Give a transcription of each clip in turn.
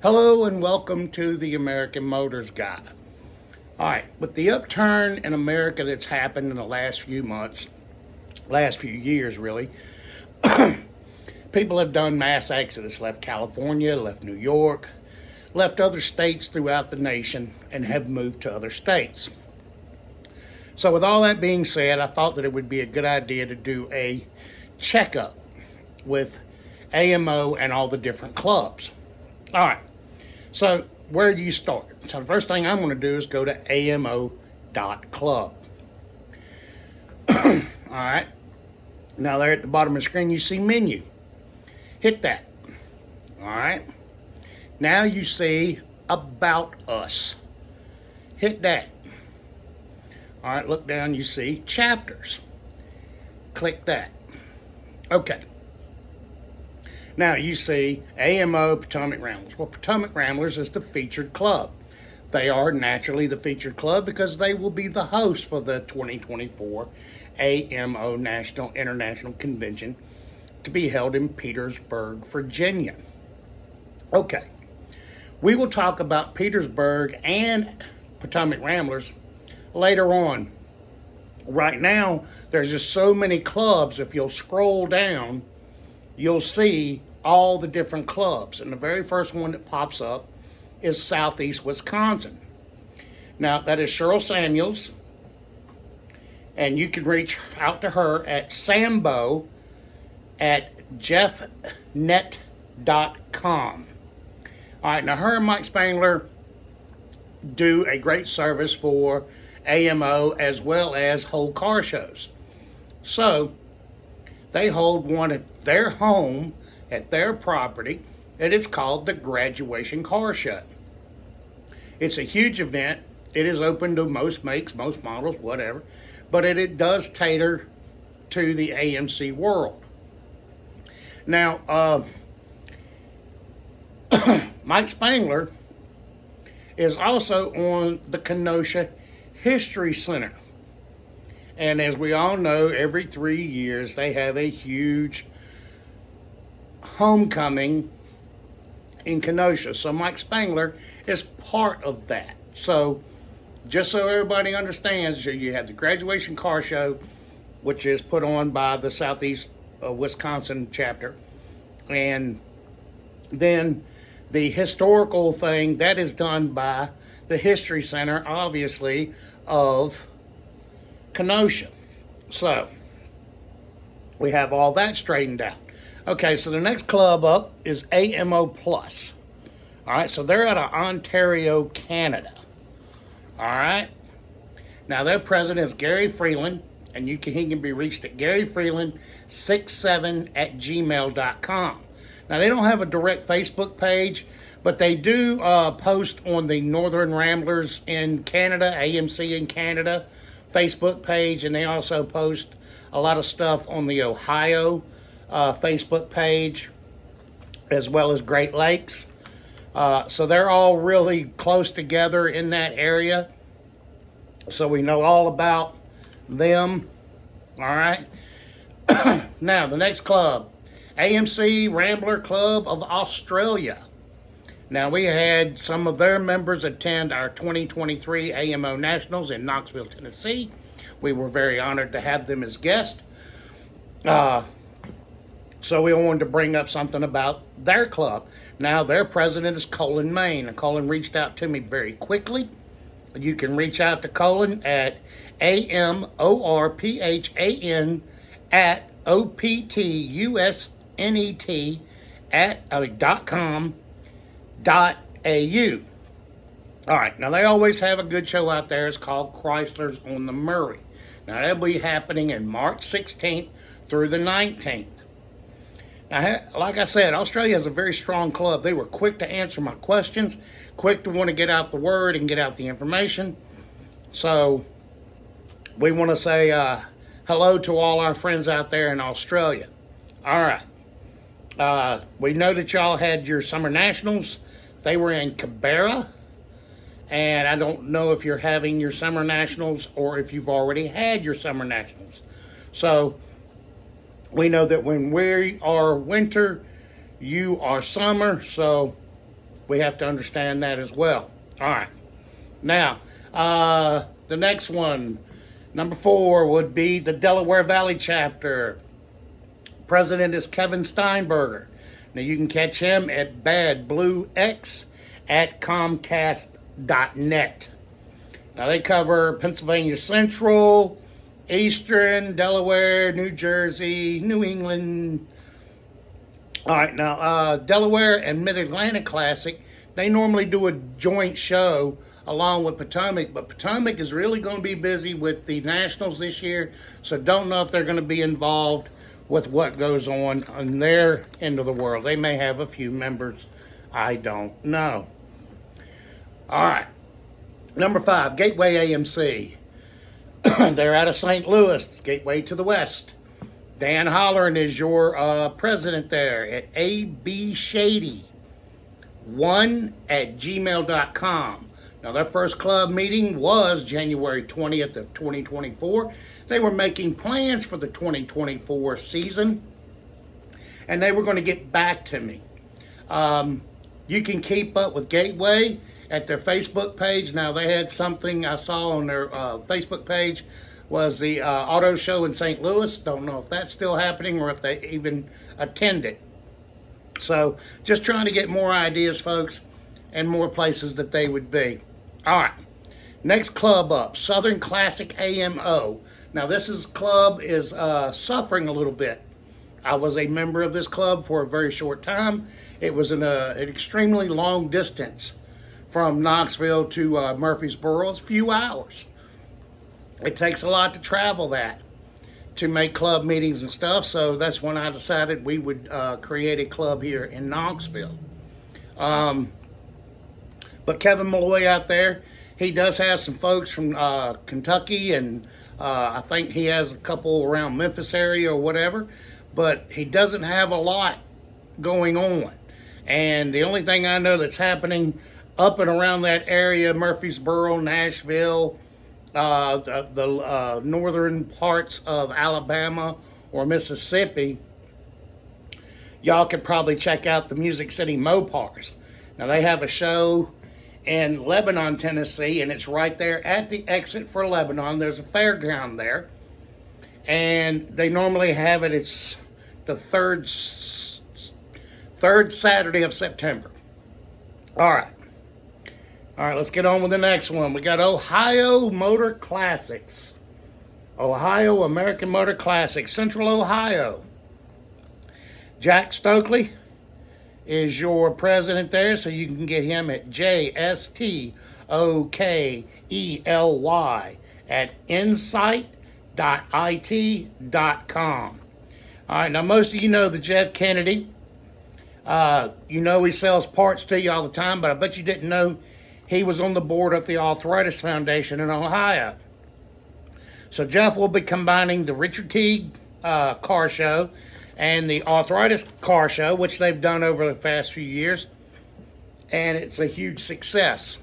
Hello and welcome to the American Motors Guy. All right, with the upturn in America that's happened in the last few months, last few years really, people have done mass exodus, left California, left New York, left other states throughout the nation, and have moved to other states. So with all that being said, I thought that it would be a good idea to do a checkup with AMO and all the different clubs. All right. So where do you start? So the first thing I'm going to do is go to AMO.club. All right. Now there at the bottom of the screen you see menu. Hit that. All right. Now you see About Us. Hit that. All right. Look down. You see Chapters. Click that. Okay. Now you see AMO Potomac Ramblers. Well, Potomac Ramblers is the featured club. They are naturally the featured club because they will be the host for the 2024 AMO National International Convention to be held in Petersburg, Virginia. Okay, we will talk about Petersburg and Potomac Ramblers later on. Right now, there's just so many clubs. If you'll scroll down, you'll see all the different clubs. And the very first one that pops up is Southeast Wisconsin. Now, that is Cheryl Samuels. And you can reach out to her at sambo@jeffnet.com. All right, now her and Mike Spangler do a great service for AMO as well as hold car shows. So, they hold one at their home, at their property, and it's called the Graduation Car Show. It's a huge event. It is open to most makes, most models, whatever, but it does cater to the AMC world. Now, Mike Spangler is also on the Kenosha History Center. And as we all know, every 3 years they have a huge homecoming in Kenosha. So Mike Spangler is part of that. So just so everybody understands, you have the Graduation Car Show, which is put on by the Southeast Wisconsin chapter. And then the historical thing, that is done by the History Center, obviously, of Kenosha. So we have all that straightened out. Okay, so the next club up is AMO Plus. All right, so they're out of Ontario, Canada. All right. Now their president is Gary Freeland, and he can be reached at garyfreeland67@gmail.com. Now they don't have a direct Facebook page, but they do post on the Northern Ramblers in Canada, AMC in Canada Facebook page, and they also post a lot of stuff on the Ohio Facebook page, as well as Great Lakes. So they're all really close together in that area. So we know all about them. All right. Now, the next club, AMC Rambler Club of Australia. Now, we had some of their members attend our 2023 AMO Nationals in Knoxville, Tennessee. We were very honored to have them as guests. So we wanted to bring up something about their club. Now, their president is Colin Main, and Colin reached out to me very quickly. You can reach out to Colin at AMORPHANET.com.au. All right, now they always have a good show out there. It's called Chrysler's on the Murray. Now, that'll be happening in March 16th through the 19th. Now, like I said, Australia has a very strong club. They were quick to answer my questions, quick to want to get out the word and get out the information. So we want to say hello to all our friends out there in Australia. All right. We know that y'all had your Summer Nationals. They were in Canberra. And I don't know if you're having your Summer Nationals or if you've already had your Summer Nationals. So we know that when we are winter, you are summer. So We have to understand that as well. All right. Now, the next one, number 4, would be the Delaware Valley chapter. President is Kevin Steinberger. Now, you can catch him at badbluex@comcast.net. Now, they cover Pennsylvania Central, Eastern, Delaware, New Jersey, New England. All right, now, Delaware and Mid-Atlantic Classic, they normally do a joint show along with Potomac, but Potomac is really going to be busy with the Nationals this year, so don't know if they're going to be involved with what goes on their end of the world. They may have a few members. I don't know. All right. Number 5, Gateway AMC. They're out of St. Louis, Gateway to the West. Dan Holleran is your president there at abshady1@gmail.com. Now, their first club meeting was January 20th of 2024. They were making plans for the 2024 season, and they were going to get back to me. You can keep up with Gateway at their Facebook page. Now, they had something I saw on their Facebook page was the auto show in St. Louis. Don't know if that's still happening or if they even attended. So, just trying to get more ideas, folks, and more places that they would be. All right. Next club up, Southern Classic AMO. Now, this club is suffering a little bit. I was a member of this club for a very short time. It was an extremely long distance from Knoxville to Murfreesboro. It's a few hours. It takes a lot to travel that to make club meetings and stuff, so that's when I decided we would create a club here in Knoxville. But Kevin Malloy out there, he does have some folks from Kentucky, and I think he has a couple around Memphis area or whatever, but he doesn't have a lot going on. And the only thing I know that's happening up and around that area, Murfreesboro, Nashville, the northern parts of Alabama or Mississippi, y'all could probably check out the Music City Mopars. Now, they have a show in Lebanon, Tennessee, and it's right there at the exit for Lebanon. There's a fairground there, and they normally have it. It's the third Saturday of September. All right, let's get on with the next one. We got Ohio Motor Classics. Ohio American Motor Classics, Central Ohio. Jack Stokely is your president there, so you can get him at jstokey@insight.it.com. All right, now most of you know the Jeff Kennedy. You know he sells parts to you all the time, but I bet you didn't know he was on the board of the Arthritis Foundation in Ohio. So Jeff will be combining the Richard Teague car show and the Arthritis car show, which they've done over the past few years, and it's a huge success.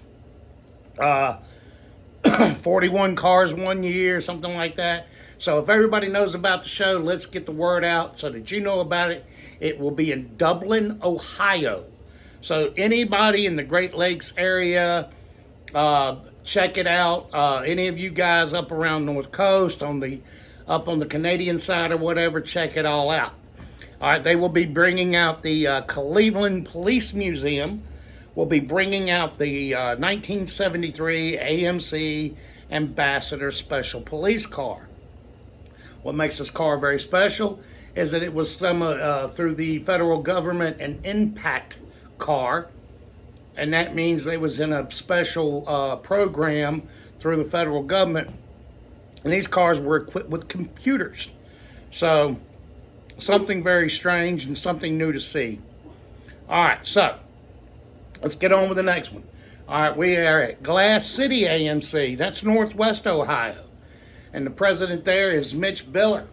41 cars 1 year, something like that. So if everybody knows about the show, let's get the word out so that you know about it. It will be in Dublin, Ohio. So anybody in the Great Lakes area, check it out. Any of you guys up around North Coast, up on the Canadian side or whatever, check it all out. All right, they will be bringing out the Cleveland Police Museum. Will be bringing out the 1973 AMC Ambassador Special Police Car. What makes this car very special is that it was through the federal government an impact car, and that means it was in a special program through the federal government, and these cars were equipped with computers. So something very strange and something new to see. All right, so let's get on with the next one. All right, we are at Glass City AMC. That's Northwest Ohio. And the president there is Mitch Biller.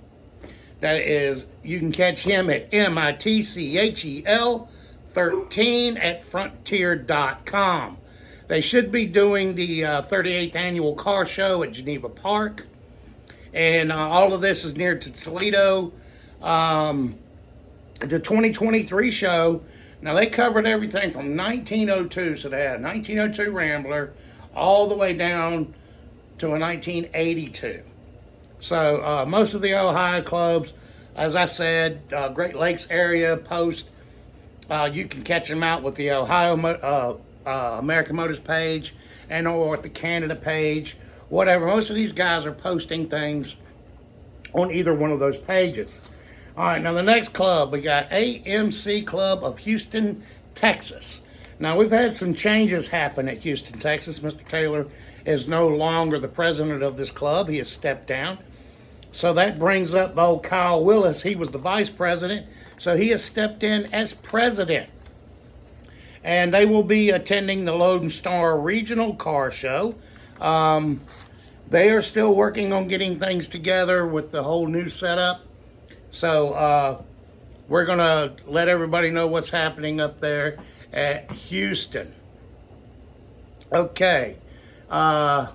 That is, you can catch him at mitchel13@frontier.com. They should be doing the 38th annual car show at Geneva Park. And all of this is near to Toledo. The 2023 show, Now, they covered everything from 1902, so they had a 1902 Rambler all the way down to a 1982. So most of the Ohio clubs, as I said, Great Lakes area post, you can catch them out with the Ohio American Motors page and or with the Canada page, whatever. Most of these guys are posting things on either one of those pages. All right, now the next club, we got AMC Club of Houston, Texas. Now, we've had some changes happen at Houston, Texas. Mr. Taylor is no longer the president of this club. He has stepped down. So that brings up old Kyle Willis. He was the vice president, so he has stepped in as president. And they will be attending the Lone Star Regional Car Show. They are still working on getting things together with the whole new setup. So we're going to let everybody know what's happening up there at Houston. Okay. The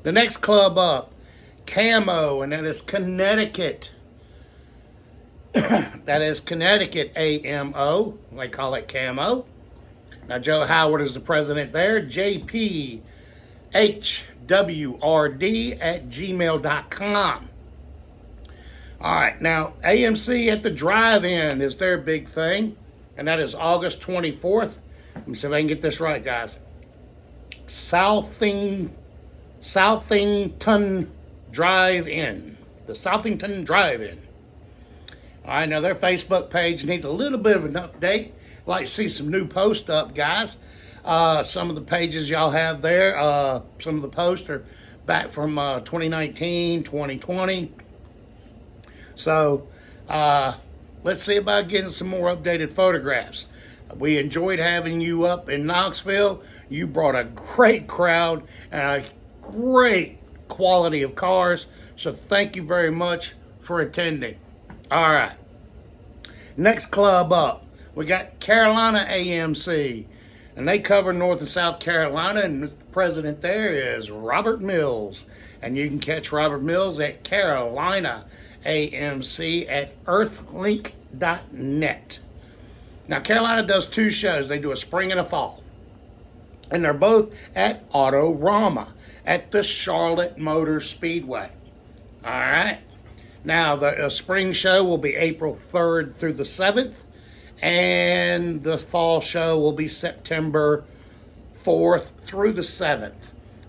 next club up, Camo, and that is Connecticut. That is Connecticut AMO. They call it Camo. Now, Joe Howard is the president there. JPHWRD at gmail.com. All right, now AMC at the Drive-In is their big thing, and that is August 24th. Let me see if I can get this right, guys. Southington Drive-In. The Southington Drive-In. All right, now their Facebook page needs a little bit of an update. I'd like to see some new posts up, guys. Some of the pages y'all have there, some of the posts are back from 2019, 2020. So, let's see about getting some more updated photographs. We enjoyed having you up in Knoxville. You brought a great crowd and a great quality of cars. So thank you very much for attending. All right. Next club up, we got Carolina AMC. And they cover North and South Carolina. And the president there is Robert Mills. And you can catch Robert Mills at Carolina AMC at earthlink.net. Now, Carolina does two shows. They do a spring and a fall. And they're both at Autorama at the Charlotte Motor Speedway. All right. Now, the spring show will be April 3rd through the 7th. And the fall show will be September 4th through the 7th.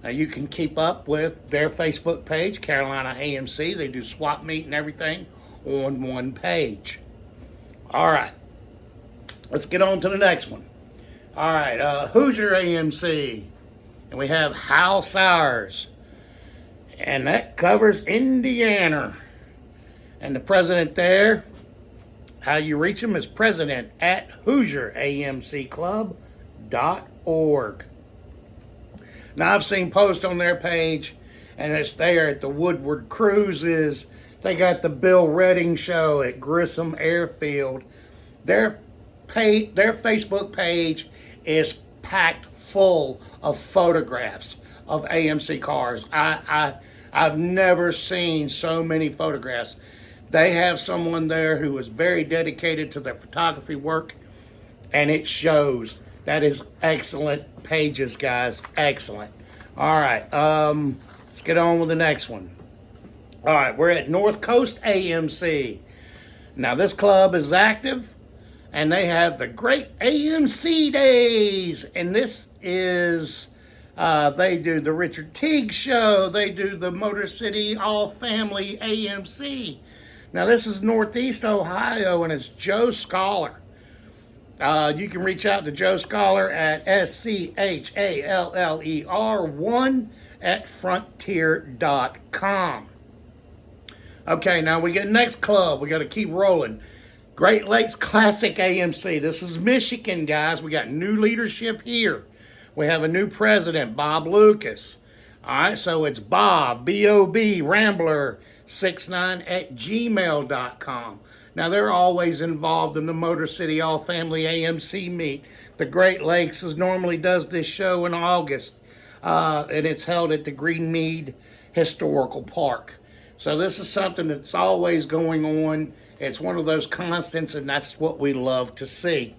Now, you can keep up with their Facebook page, Carolina AMC. They do swap meet and everything on one page. All right. Let's get on to the next one. All right. Hoosier AMC. And we have Hal Sowers. And that covers Indiana. And the president there, how you reach him is president at HoosierAMCClub.org. Now, I've seen posts on their page, and it's there at the Woodward Cruises. They got the Bill Redding show at Grissom Airfield. Their Facebook page is packed full of photographs of AMC cars. I've never seen so many photographs. They have someone there who is very dedicated to their photography work, and it shows. That is excellent pages, guys. Excellent. All right. Let's get on with the next one. All right. We're at North Coast AMC. Now, this club is active, and they have the Great AMC Days. And this is, they do the Richard Teague Show. They do the Motor City All Family AMC. Now, this is Northeast Ohio, and it's Joe Scholar. You can reach out to Joe Scholar at SCHALLER1 at frontier.com. Okay, now we get next club. We got to keep rolling. Great Lakes Classic AMC. This is Michigan, guys. We got new leadership here. We have a new president, Bob Lucas. All right, so it's Bob, B-O-B, Rambler69 at gmail.com. Now, they're always involved in the Motor City All Family AMC meet. The Great Lakes normally does this show in August, and it's held at the Greenmead Historical Park. So this is something that's always going on. It's one of those constants, and that's what we love to see.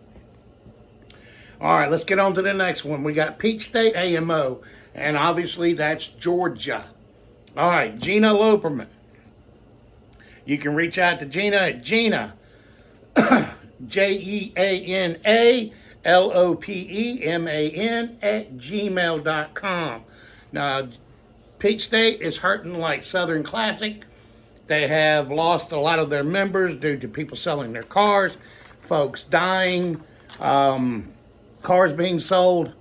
All right, let's get on to the next one. We got Peach State AMO, and obviously that's Georgia. All right, Gina Loperman. You can reach out to Gina at Gina, JeanaLopeman at gmail.com. Now, Peach State is hurting like Southern Classic. They have lost a lot of their members due to people selling their cars, folks dying, cars being sold,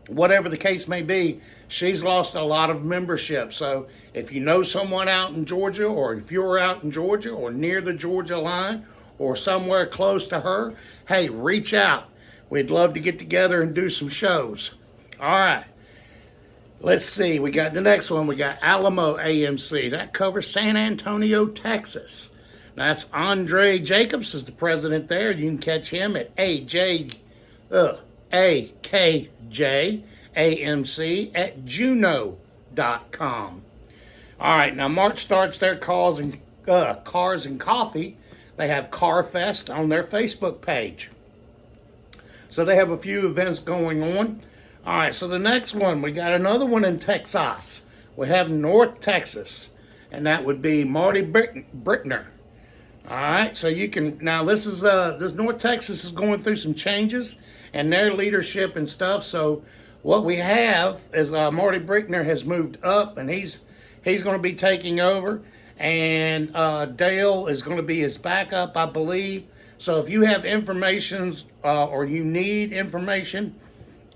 whatever the case may be. She's lost a lot of membership. So if you know someone out in Georgia, or if you're out in Georgia or near the Georgia line or somewhere close to her, hey, reach out. We'd love to get together and do some shows. All right. Let's see. We got the next one. We got Alamo AMC. That covers San Antonio, Texas. That's Andre Jacobs is the president there. You can catch him at AKJAMC at Juno.com. All right, now March starts their Cars and Coffee. They have Car Fest on their Facebook page. So they have a few events going on. All right, so the next one, we got another one in Texas. We have North Texas, and that would be Marty Brickner. All right, so you can, now this North Texas is going through some changes and their leadership and stuff. So what we have is Marty Brickner has moved up, and he's going to be taking over, and Dale is going to be his backup, I believe. So if you have information or you need information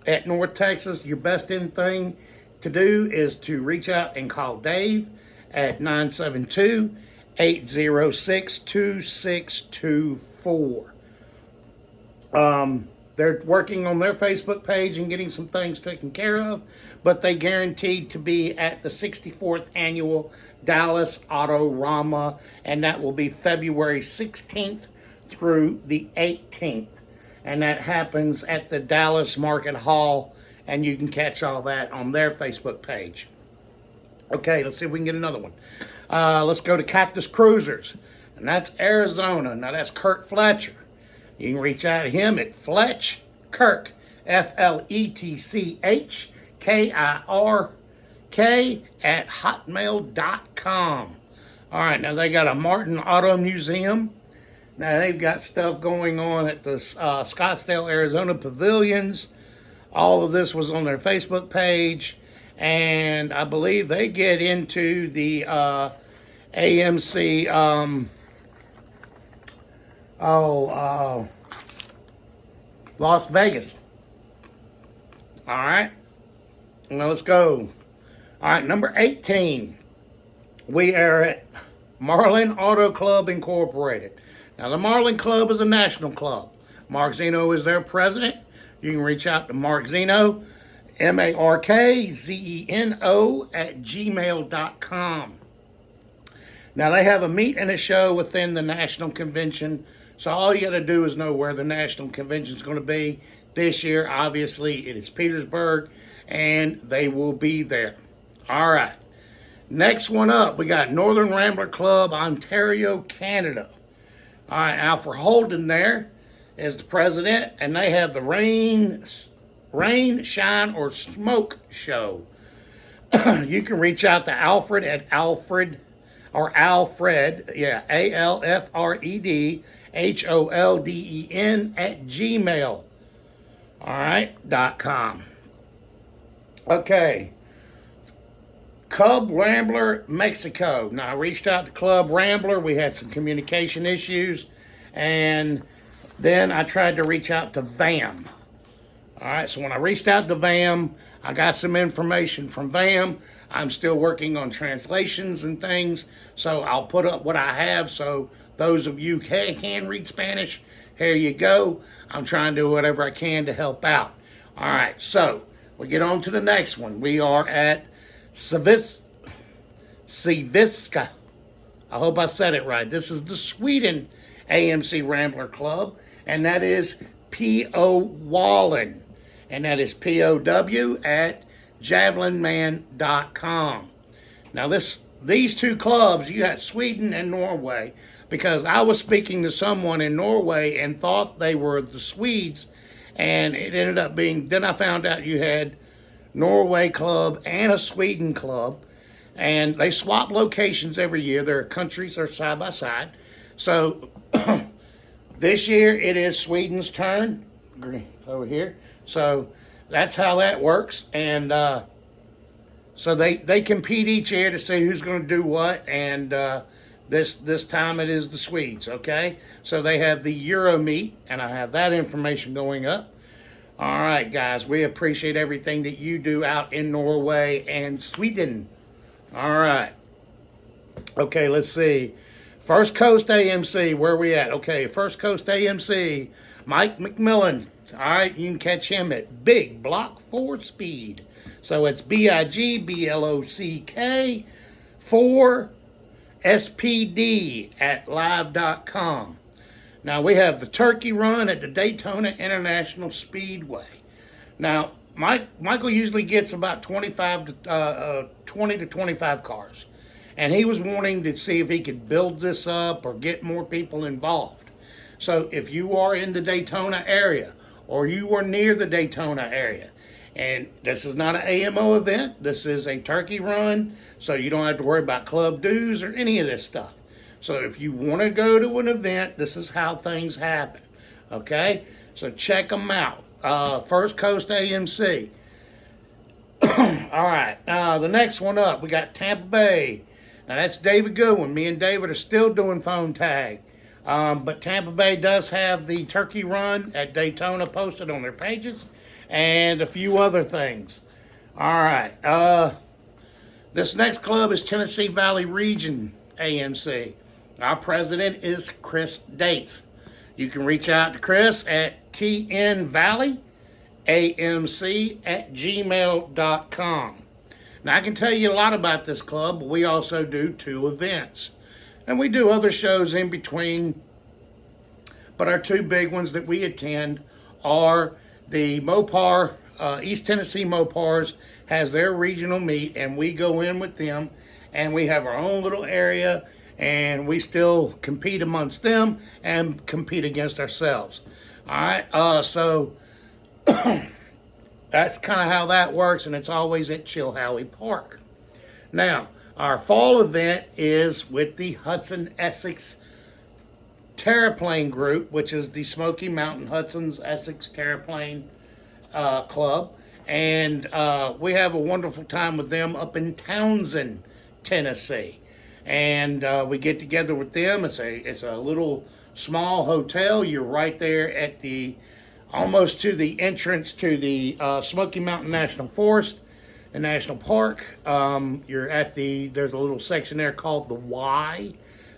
at North Texas, your best thing to do is to reach out and call Dave at 972-806-2624. They're working on their Facebook page and getting some things taken care of, but they guaranteed to be at the 64th annual Dallas Autorama, and that will be February 16th through the 18th. And that happens at the Dallas Market Hall, and you can catch all that on their Facebook page. Okay, let's see if we can get another one. Let's go to Cactus Cruisers, and that's Arizona. Now that's Kurt Fletcher. You can reach out to him at Fletch Kirk, FLETCHKIRK at hotmail.com. All right, now they got a Martin Auto Museum. Now they've got stuff going on at the Scottsdale, Arizona pavilions. All of this was on their Facebook page, and I believe they get into the AMC. Las Vegas. All right, now let's go. All right, number 18. We are at Marlin Auto Club Incorporated. Now, the Marlin Club is a national club. Mark Zeno is their president. You can reach out to Mark Zeno, MARKZENO at gmail.com. Now, they have a meet and a show within the national convention. So all you got to do is know where the national convention is going to be. This year, obviously, it is Petersburg, and they will be there. All right. Next one up, we got Northern Rambler Club, Ontario, Canada. All right, Alfred Holden there is the president, and they have the Rain, Shine, or Smoke show. You can reach out to Alfred at Alfred, yeah, ALFRED HOLDEN at gmail. All right, .com. Okay. Club Rambler, Mexico. Now, I reached out to Club Rambler. We had some communication issues. And then I tried to reach out to VAM. All right, so when I reached out to VAM, I got some information from VAM. I'm still working on translations and things. So I'll put up what I have. So those of you who can read Spanish, here you go. I'm trying to do whatever I can to help out. All right, so we get on to the next one. We are at Civiska. I hope I said it right. This is the Sweden AMC Rambler Club, and that is P.O. Wallen, and that is P-O-W at javelinman.com. Now, these two clubs, you got Sweden and Norway, because I was speaking to someone in Norway and thought they were the Swedes, And it ended up being, then I found out you had Norway club and a Sweden club, and they swap locations every year. Their countries are side by side. So this year it is Sweden's turn over here. So that's how that works. And so they compete each year to see who's going to do what. And this time it is the Swedes. Okay, so they have the Euro meet, and I have that information going up. All right, guys, we appreciate everything that you do out in Norway and Sweden. All right. Okay, let's see. First Coast AMC, where are we at? Okay, First Coast AMC, Mike McMillan. All right, you can catch him at Big Block 4 Speed. So it's BIGBLOCK 4 SPD at live.com. Now we have the turkey run at the Daytona International Speedway. Now, Michael usually gets about 20 to 25 cars. And he was wanting to see if he could build this up or get more people involved. So if you are in the Daytona area or you are near the Daytona area, and this is not an AMO event, this is a turkey run, so you don't have to worry about club dues or any of this stuff. So if you want to go to an event, this is how things happen. Okay? So check them out. First Coast AMC. All right. The next one up, we got Tampa Bay. Now that's David Goodwin. Me and David are still doing phone tag. But Tampa Bay does have the turkey run at Daytona posted on their pages and a few other things. All right. This next club is Tennessee Valley Region AMC. Our president is Chris Dates. You can reach out to Chris at tnvalleyamc@gmail.com. Now, I can tell you a lot about this club, but we also do 2 events. And we do other shows in between. But our 2 big ones that we attend are the Mopar, East Tennessee Mopars has their regional meet, and we go in with them, and we have our own little area, and we still compete amongst them and compete against ourselves. All right, so that's kind of how that works, and it's always at Chilhowie Park. Now, our fall event is with the Hudson Essex Terraplane Group, which is the Smoky Mountain Hudson's Essex Terraplane Club, and we have a wonderful time with them up in Townsend, Tennessee. And we get together with them. It's a little small hotel. You're right there at the almost to the entrance to the Smoky Mountain National Forest and National Park. You're at there's a little section there called the Y.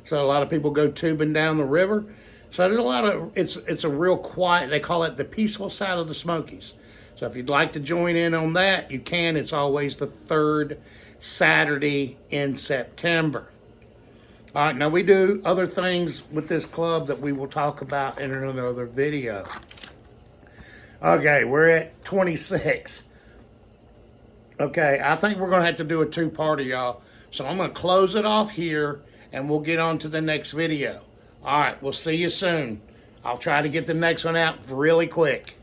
So a lot of people go tubing down the river. So there's a lot of it's a real quiet. They call it the peaceful side of the Smokies. So if you'd like to join in on that, you can. It's always the 3rd Saturday in September. All right, now we do other things with this club that we will talk about in another video. Okay, we're at 26. Okay, I think we're going to have to do a 2-parter, y'all. So I'm going to close it off here, and we'll get on to the next video. All right, we'll see you soon. I'll try to get the next one out really quick.